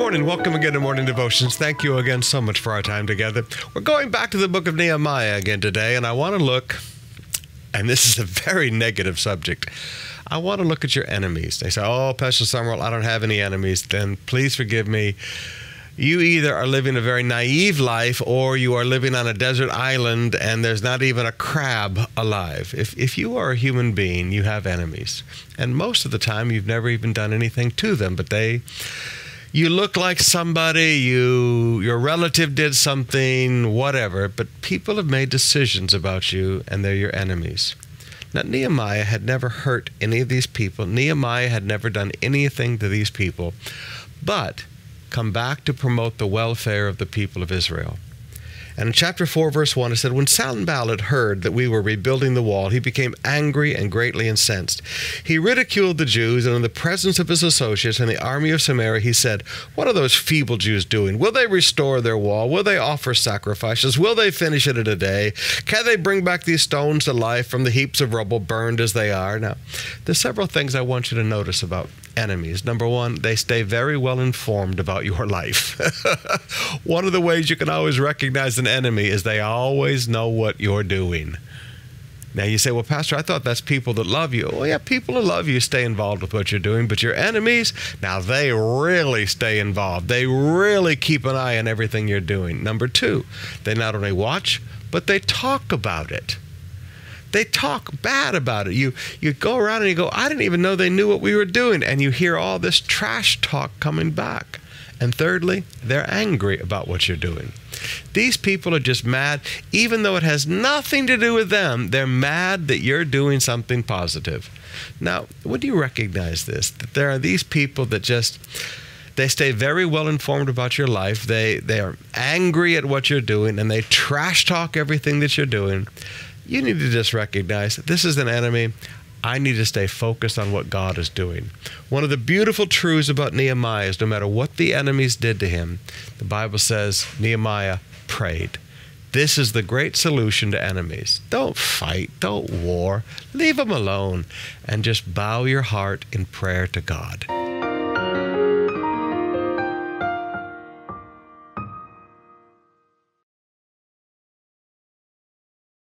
morning. Welcome again to Morning Devotions. Thank you again so much for our time together. We're going back to the book of Nehemiah again today, and I want to look, and this is a very negative subject, I want to look at your enemies. They say, oh, Pastor Sumrall, I don't have any enemies. Then please forgive me. You either are living a very naive life or you are living on a desert island and there's not even a crab alive. If you are a human being, you have enemies. And most of the time, you've never even done anything to them, but you look like somebody, your relative did something, whatever, but people have made decisions about you and they're your enemies. Now, Nehemiah had never hurt any of these people. Nehemiah had never done anything to these people, but come back to promote the welfare of the people of Israel. And in chapter 4, verse 1, it said, when Sanballat heard that we were rebuilding the wall, he became angry and greatly incensed. He ridiculed the Jews, and in the presence of his associates and the army of Samaria, he said, what are those feeble Jews doing? Will they restore their wall? Will they offer sacrifices? Will they finish it in a day? Can they bring back these stones to life from the heaps of rubble burned as they are? Now, there's several things I want you to notice about enemies. Number one, they stay very well informed about your life. One of the ways you can always recognize an enemy is they always know what you're doing. Now you say, well, Pastor, I thought that's people that love you. Oh yeah, people who love you stay involved with what you're doing, but your enemies, now they really stay involved. They really keep an eye on everything you're doing. Number two, they not only watch, but they talk about it. They talk bad about it. You go around and you go, I didn't even know they knew what we were doing. And you hear all this trash talk coming back. And thirdly, they're angry about what you're doing. These people are just mad. Even though it has nothing to do with them, they're mad that you're doing something positive. Now, would you recognize this? That there are these people that they stay very well informed about your life. They are angry at what you're doing, and they trash talk everything that you're doing. You need to just recognize that this is an enemy. I need to stay focused on what God is doing. One of the beautiful truths about Nehemiah is no matter what the enemies did to him, the Bible says Nehemiah prayed. This is the great solution to enemies. Don't fight, don't war, leave them alone, and just bow your heart in prayer to God.